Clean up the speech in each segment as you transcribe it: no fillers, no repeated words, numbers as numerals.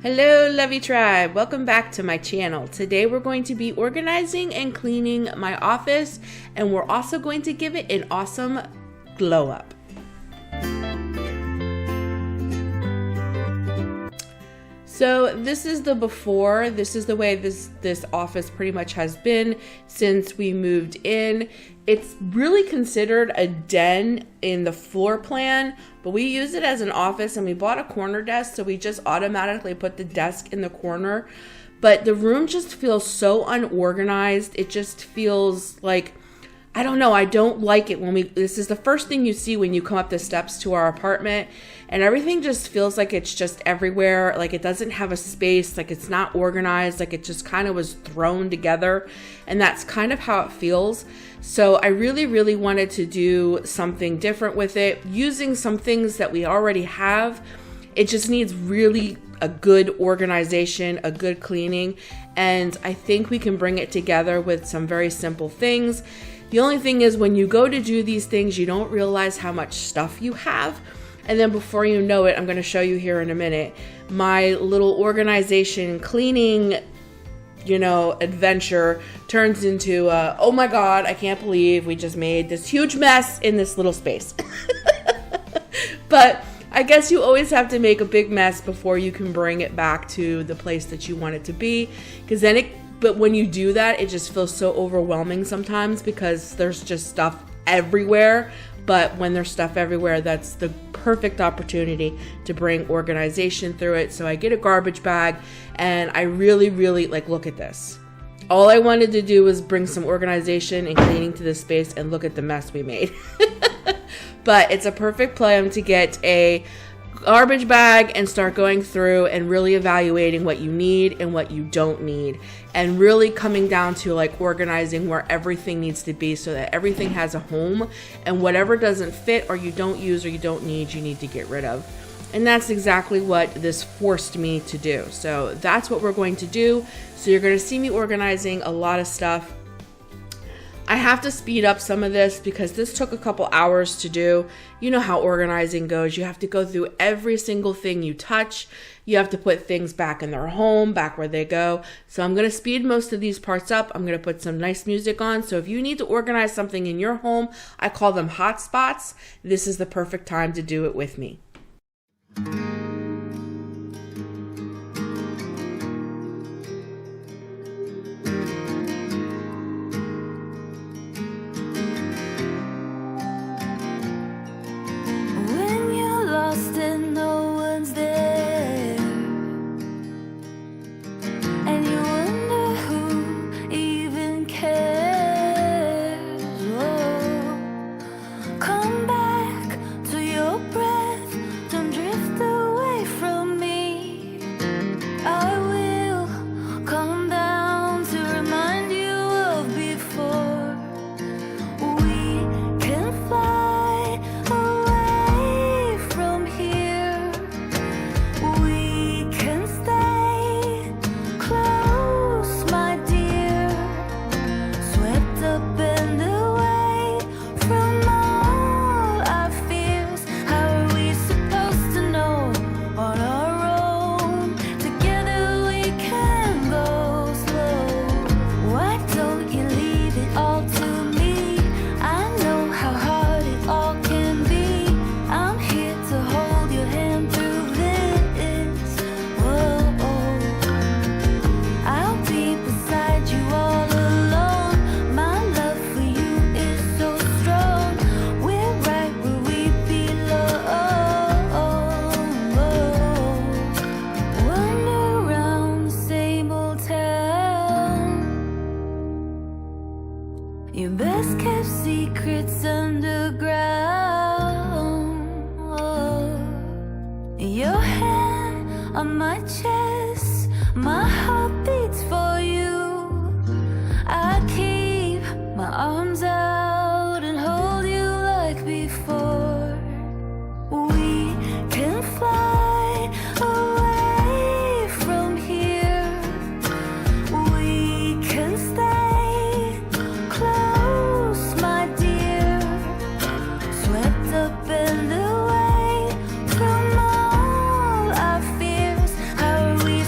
Hello Lovie Tribe, welcome back to my channel. Today we're going to be organizing and cleaning my office, and we're also going to give it an awesome glow up. So this is the before. This is the way this office pretty much has been since we moved in. It's really considered a den in the floor plan, but we use it as an office, and we bought a corner desk, so we just automatically put the desk in the corner. But the room just feels so unorganized. It just feels like, I don't know, I don't like it this is the first thing you see when you come up the steps to our apartment, and everything just feels like it's just everywhere, like it doesn't have a space, like it's not organized, like it just kind of was thrown together, and that's kind of how it feels. So I really wanted to do something different with it, using some things that we already have. It just needs really a good organization, a good cleaning, and I think we can bring it together with some very simple things. The only thing is, when you go to do these things, you don't realize how much stuff you have. And then before you know it, I'm going to show you here in a minute, my little organization cleaning, adventure turns into, oh my God, I can't believe we just made this huge mess in this little space. But I guess you always have to make a big mess before you can bring it back to the place that you want it to be. But when you do that, it just feels so overwhelming sometimes because there's just stuff everywhere. But when there's stuff everywhere, that's the perfect opportunity to bring organization through it. So I get a garbage bag, and I really look at this. All I wanted to do was bring some organization and cleaning to this space, and look at the mess we made. But it's a perfect plan to get a garbage bag and start going through and really evaluating what you need and what you don't need, and really coming down to organizing where everything needs to be so that everything has a home, and whatever doesn't fit or you don't use or you don't need, you need to get rid of. And that's exactly what this forced me to do. So that's what we're going to do. So you're going to see me organizing a lot of stuff. I have to speed up some of this because this took a couple hours to do. You know how organizing goes. You have to go through every single thing you touch. You have to put things back in their home, back where they go. So I'm going to speed most of these parts up. I'm going to put some nice music on. So if you need to organize something in your home, I call them hot spots. This is the perfect time to do it with me. Your best kept secrets underground. Your hand on my chest, my heart beats for you. I keep my arms out and hold you like before. We can fly away from here. We can stay close, my dear. Swept up and away from all our fears. How are we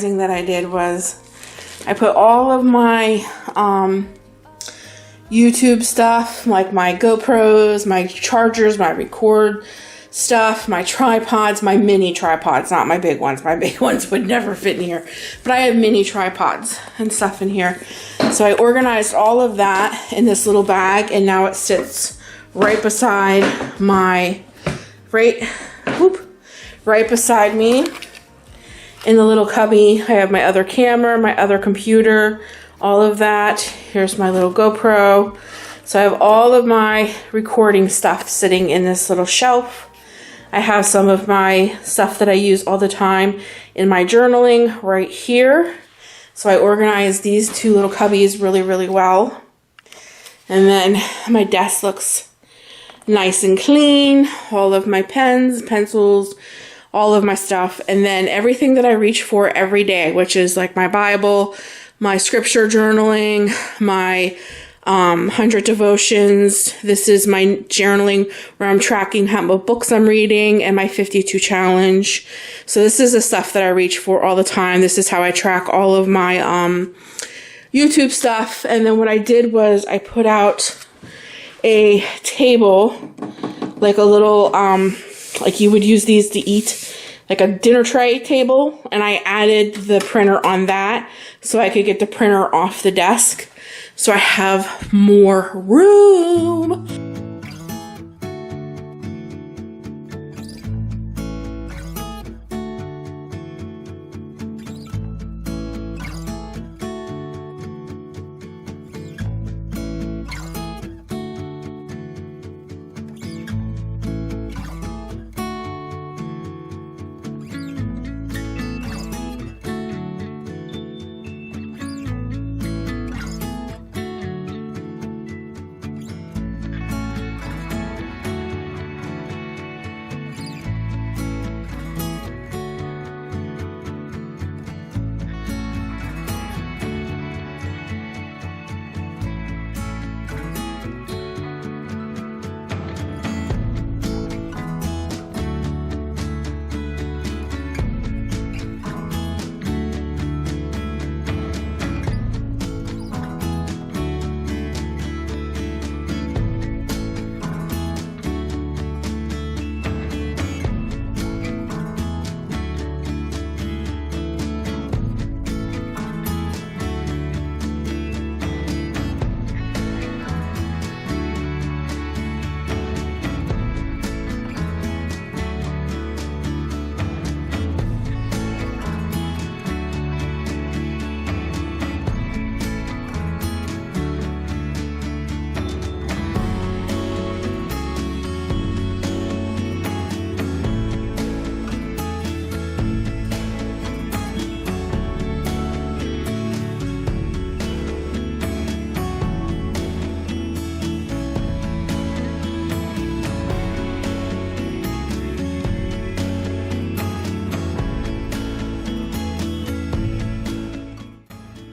organizing that I did was I put all of my YouTube stuff, like my GoPros, my chargers, my record stuff, my tripods, my mini tripods, not my big ones. My big ones would never fit in here. But I have mini tripods and stuff in here. So I organized all of that in this little bag, and now it sits right beside my, right beside me in the little cubby. I have my other camera, my other computer, all of that. Here's my little GoPro. So I have all of my recording stuff sitting in this little shelf. I have some of my stuff that I use all the time in my journaling right here. So I organized these two little cubbies really, really well. And then my desk looks nice and clean. All of my pens, pencils, all of my stuff. And then everything that I reach for every day, which is like my Bible, my scripture journaling, my 100 devotions. This is my journaling where I'm tracking how many books I'm reading and my 52 challenge. So this is the stuff that I reach for all the time. This is how I track all of my YouTube stuff. And then what I did was I put out a table, like a little, like you would use these to eat, like a dinner tray table. And I added the printer on that so I could get the printer off the desk. So I have more room.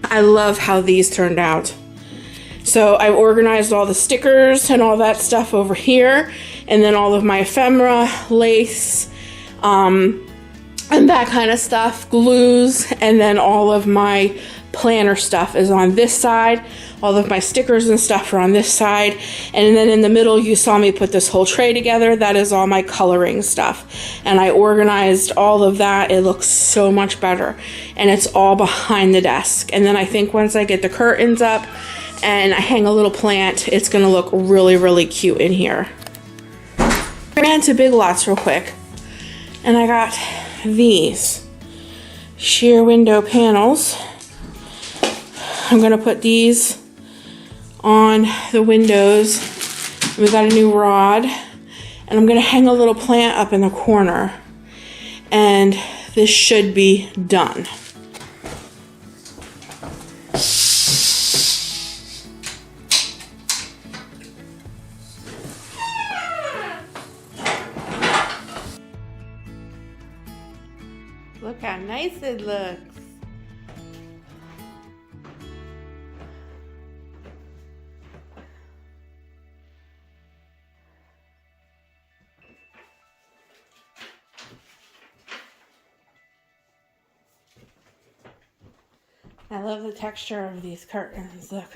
I love how these turned out. So I've organized all the stickers and all that stuff over here, and then all of my ephemera, lace, and that kind of stuff, glues, and then all of my planner stuff is on this side. All of my stickers and stuff are on this side. And then in the middle, you saw me put this whole tray together. That is all my coloring stuff. And I organized all of that. It looks so much better. And it's all behind the desk. And then I think once I get the curtains up and I hang a little plant, it's gonna look really, really cute in here. I ran to Big Lots real quick. And I got these sheer window panels. I'm gonna put these on the windows. We got a new rod, and I'm gonna hang a little plant up in the corner, and this should be done. Look how nice it looks. I love the texture of these curtains. Look.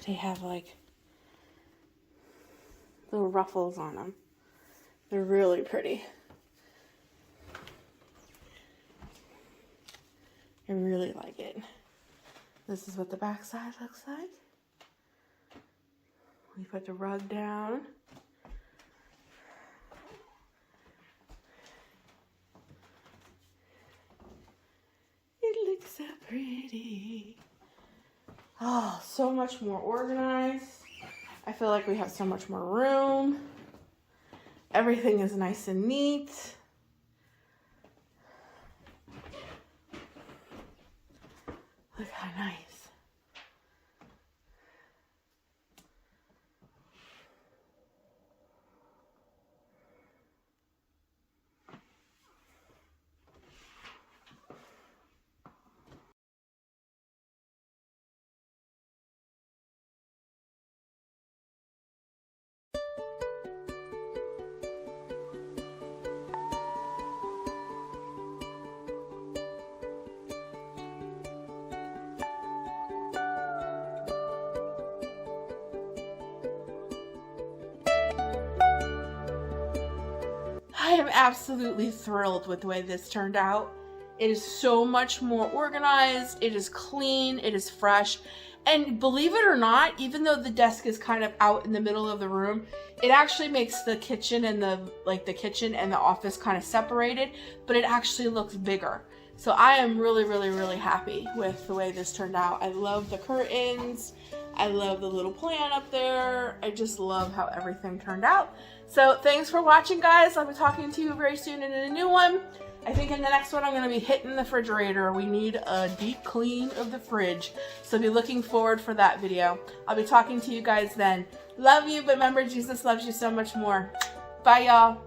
They have like little ruffles on them. They're really pretty. I really like it. This is what the back side looks like. We put the rug down. It looks so pretty. Oh, so much more organized. I feel like we have so much more room. Everything is nice and neat. Look how nice. I am absolutely thrilled with the way this turned out. It is so much more organized, it is clean, it is fresh, and believe it or not, even though the desk is kind of out in the middle of the room, it actually makes the kitchen and the kitchen and the office kind of separated, but it actually looks bigger. So I am really, really, really happy with the way this turned out. I love the curtains. I love the little plant up there. I just love how everything turned out. So thanks for watching, guys. I'll be talking to you very soon in a new one. I think in the next one I'm going to be hitting the refrigerator. We need a deep clean of the fridge. So be looking forward for that video. I'll be talking to you guys then. Love you, but remember, Jesus loves you so much more. Bye, y'all.